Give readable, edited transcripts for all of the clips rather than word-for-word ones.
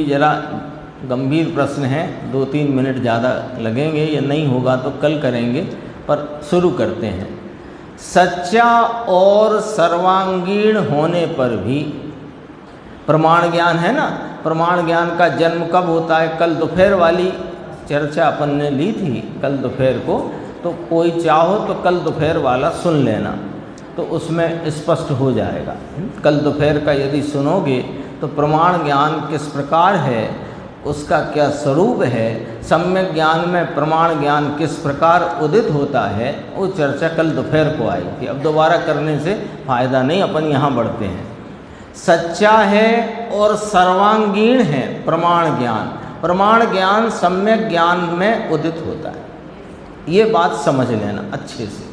जरा गंभीर प्रश्न है, 2-3 मिनट ज़्यादा लगेंगे या नहीं होगा तो कल करेंगे, पर शुरू करते हैं। सच्चा और सर्वांगीण होने पर भी प्रमाण ज्ञान है ना, प्रमाण ज्ञान का जन्म कब होता है? कल दोपहर वाली चर्चा अपन ने ली थी कल दोपहर को, तो कोई चाहो तो कल दोपहर वाला सुन लेना, तो उसमें स्पष्ट हो जाएगा। कल दोपहर का यदि सुनोगे तो प्रमाण ज्ञान किस प्रकार है, उसका क्या स्वरूप है, सम्यक ज्ञान में प्रमाण ज्ञान किस प्रकार उदित होता है, वो चर्चा कल दोपहर को आई थी। अब दोबारा करने से फ़ायदा नहीं, अपन यहाँ बढ़ते हैं। सच्चा है और सर्वांगीण है प्रमाण ज्ञान। प्रमाण ज्ञान सम्यक ज्ञान में उदित होता है, ये बात समझ लेना अच्छे से।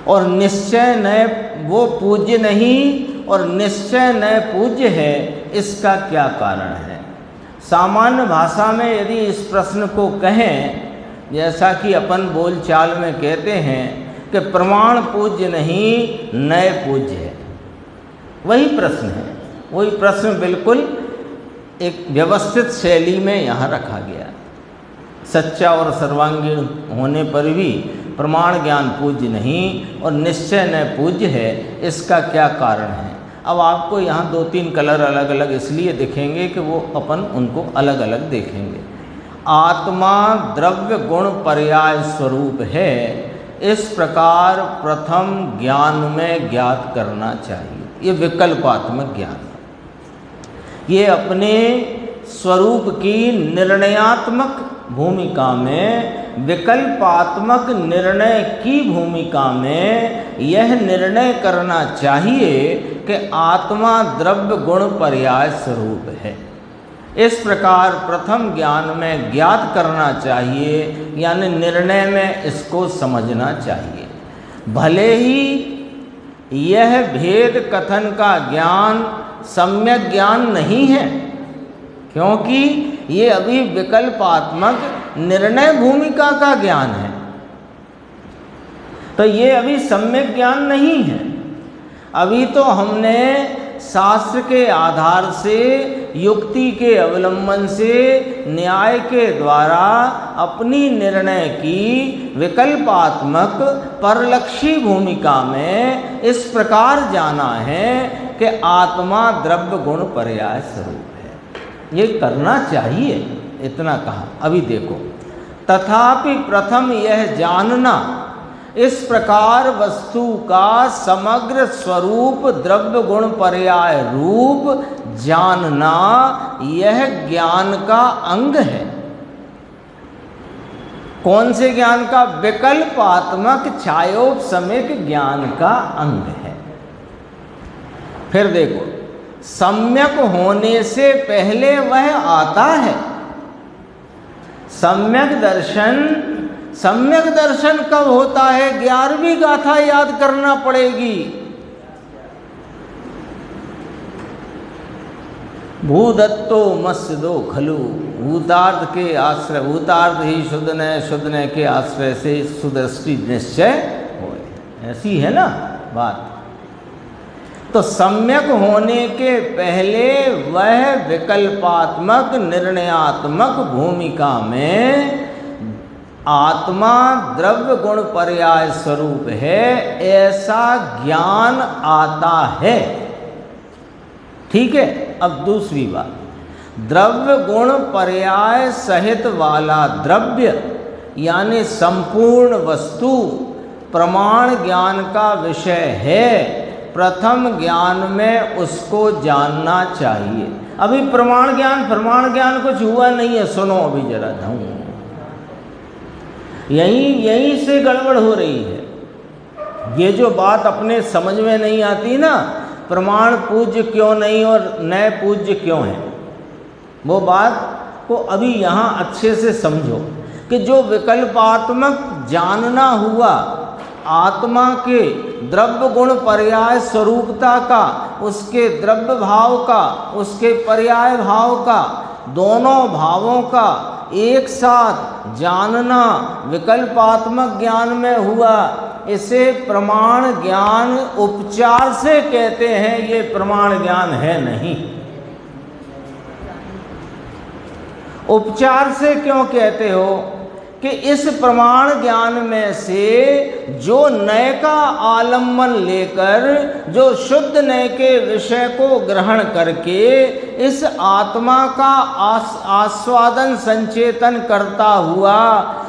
और निश्चय न वो पूज्य नहीं और निश्चय न पूज्य है, इसका क्या कारण है? सामान्य भाषा में यदि इस प्रश्न को कहें, जैसा कि अपन बोलचाल में कहते हैं कि प्रमाण पूज्य नहीं नय पूज्य है, वही प्रश्न है। वही प्रश्न बिल्कुल एक व्यवस्थित शैली में यहाँ रखा गया। सच्चा और सर्वांगीण होने पर भी प्रमाण ज्ञान पूज्य नहीं और निश्चय न पूज्य है, इसका क्या कारण है? अब आपको यहाँ 2-3 कलर अलग अलग इसलिए दिखेंगे कि वो अपन उनको अलग अलग देखेंगे। आत्मा द्रव्य गुण पर्याय स्वरूप है, इस प्रकार प्रथम ज्ञान में ज्ञात करना चाहिए। ये विकल्पात्मक ज्ञान, ये अपने स्वरूप की निर्णयात्मक भूमिका में, विकल्पात्मक निर्णय की भूमिका में यह निर्णय करना चाहिए कि आत्मा द्रव्य गुण पर्याय स्वरूप है। इस प्रकार प्रथम ज्ञान में ज्ञात करना चाहिए, यानी निर्णय में इसको समझना चाहिए। भले ही यह भेद कथन का ज्ञान सम्यक ज्ञान नहीं है, क्योंकि ये अभी विकल्पात्मक निर्णय भूमिका का ज्ञान है, तो ये अभी सम्यक ज्ञान नहीं है। अभी तो हमने शास्त्र के आधार से, युक्ति के अवलंबन से, न्याय के द्वारा अपनी निर्णय की विकल्पात्मक परलक्षी भूमिका में इस प्रकार जाना है कि आत्मा द्रव्य गुण पर्याय स्वरूप है। ये करना चाहिए, इतना कहा। अभी देखो, तथापि प्रथम यह जानना, इस प्रकार वस्तु का समग्र स्वरूप द्रव्य गुण पर्याय रूप जानना, यह ज्ञान का अंग है। कौन से ज्ञान का? विकल्पात्मक छायोपसमिक ज्ञान का अंग है। फिर देखो, सम्यक होने से पहले वह आता है। सम्यक दर्शन कब होता है? 11वीं गाथा याद करना पड़ेगी। भूदत्तो मस्दो खलु, भूतार्थ के आश्रय, भूतार्थ ही शुद्ध न के आश्रय से सुदृष्टि निश्चय होए, ऐसी है ना बात। तो सम्यक होने के पहले वह विकल्पात्मक निर्णयात्मक भूमिका में आत्मा द्रव्य गुण पर्याय स्वरूप है, ऐसा ज्ञान आता है। ठीक है। अब दूसरी बात, द्रव्य गुण पर्याय सहित वाला द्रव्य यानी संपूर्ण वस्तु प्रमाण ज्ञान का विषय है। प्रथम ज्ञान में उसको जानना चाहिए। अभी प्रमाण ज्ञान कुछ हुआ नहीं है। सुनो अभी जरा ढंग, यहीं से गड़बड़ हो रही है। ये जो बात अपने समझ में नहीं आती ना, प्रमाण पूज्य क्यों नहीं और नए पूज्य क्यों है, वो बात को अभी यहाँ अच्छे से समझो कि जो विकल्पात्मक जानना हुआ आत्मा के द्रव्य गुण पर्याय स्वरूपता का, उसके द्रव्य भाव का, उसके पर्याय भाव का, दोनों भावों का एक साथ जानना विकल्पात्मक ज्ञान में हुआ। इसे प्रमाण ज्ञान उपचार से कहते हैं, ये प्रमाण ज्ञान है नहीं। उपचार से क्यों कहते हो कि इस प्रमाण ज्ञान में से जो नए का आलम्बन लेकर, जो शुद्ध नए के विषय को ग्रहण करके इस आत्मा का आस्वादन संचेतन करता हुआ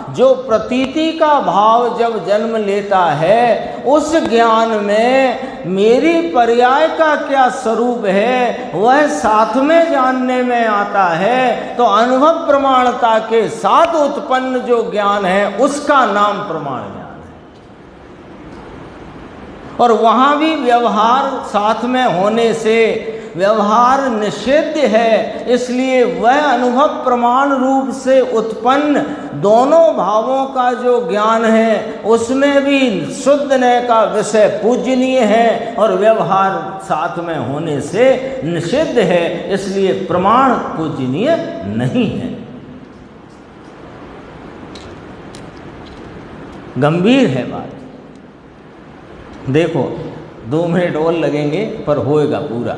जो प्रतीति का भाव जब जन्म लेता है, उस ज्ञान में मेरी पर्याय का क्या स्वरूप है वह साथ में जानने में आता है। तो अनुभव प्रमाणता के साथ उत्पन्न जो ज्ञान है उसका नाम प्रमाण ज्ञान है। और वहां भी व्यवहार साथ में होने से व्यवहार निषिद्ध है, इसलिए वह अनुभव प्रमाण रूप से उत्पन्न दोनों भावों का जो ज्ञान है उसमें भी शुद्ध नय का विषय पूजनीय है और व्यवहार साथ में होने से निषिद्ध है, इसलिए प्रमाण पूजनीय नहीं है। गंभीर है बात। देखो 2 मिनट और लगेंगे पर होएगा पूरा।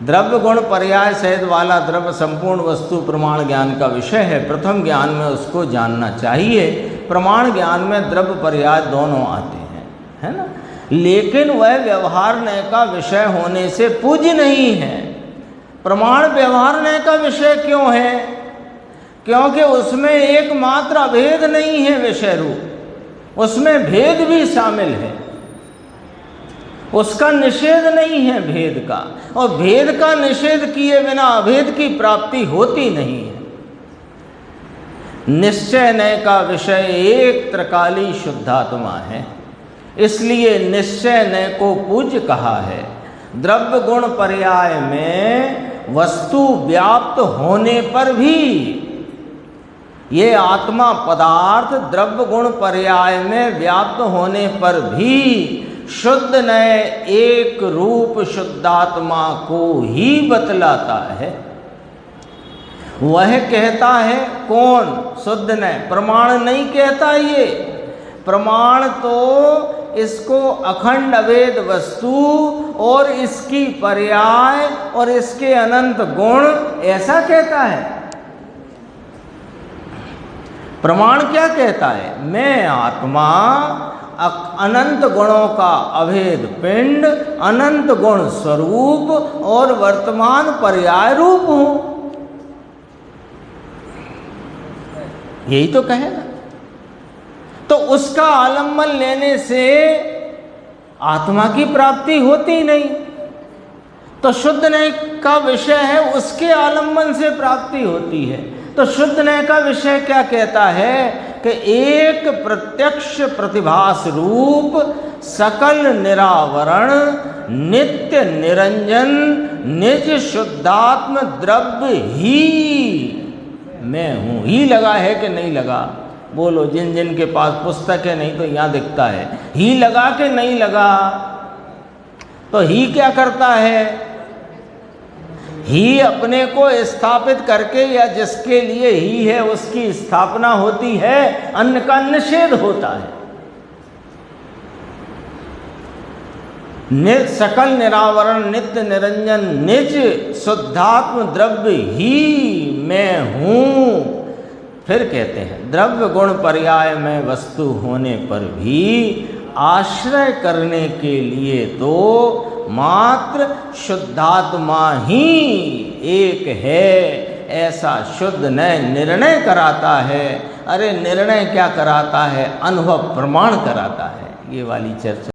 द्रव्य गुण पर्याय सहित वाला द्रव्य संपूर्ण वस्तु प्रमाण ज्ञान का विषय है। प्रथम ज्ञान में उसको जानना चाहिए। प्रमाण ज्ञान में द्रव्य पर्याय दोनों आते हैं, है ना, लेकिन वह व्यवहार नय का विषय होने से पूज्य नहीं है। प्रमाण व्यवहार नय का विषय क्यों है? क्योंकि उसमें एकमात्र अभेद नहीं है विषय रूप, उसमें भेद भी शामिल है। उसका निषेध नहीं है भेद का, और भेद का निषेध किए बिना अभेद की प्राप्ति होती नहीं है। निश्चय नय का विषय एक त्रकाली शुद्धात्मा है, इसलिए निश्चय नय को पूज्य कहा है। द्रव्य गुण पर्याय में वस्तु व्याप्त होने पर भी ये आत्मा पदार्थ द्रव्य गुण पर्याय में व्याप्त होने पर भी शुद्ध नय एक रूप शुद्धात्मा को ही बतलाता है। वह कहता है कौन? शुद्ध नय। प्रमाण नहीं कहता। ये प्रमाण तो इसको अखंड अभेद वस्तु और इसकी पर्याय और इसके अनंत गुण ऐसा कहता है। प्रमाण क्या कहता है? मैं आत्मा अनंत गुणों का अभेद पिंड, अनंत गुण स्वरूप और वर्तमान पर्याय रूप हूं। यही तो कहेगा। तो उसका आलम्बन लेने से आत्मा की प्राप्ति होती नहीं। तो शुद्ध नय का विषय है, उसके आलम्बन से प्राप्ति होती है। तो शुद्ध नय का विषय क्या कहता है कि एक प्रत्यक्ष प्रतिभास रूप सकल निरावरण नित्य निरंजन निज शुद्धात्म द्रव्य ही मैं हूं। ही लगा है कि नहीं लगा? बोलो, जिन जिन के पास पुस्तक है, नहीं तो यहां दिखता है। ही लगा कि नहीं लगा? तो ही क्या करता है? ही अपने को स्थापित करके, या जिसके लिए ही है उसकी स्थापना होती है, अन्य का निषेध होता है। सकल निरावरण नित्य निरंजन निज शुद्धात्म द्रव्य ही मैं हूं। फिर कहते हैं द्रव्य गुण पर्याय में वस्तु होने पर भी आश्रय करने के लिए तो मात्र शुद्धात्मा ही एक है, ऐसा शुद्ध नय निर्णय कराता है। अरे निर्णय क्या कराता है? अनुभव प्रमाण कराता है। ये वाली चर्चा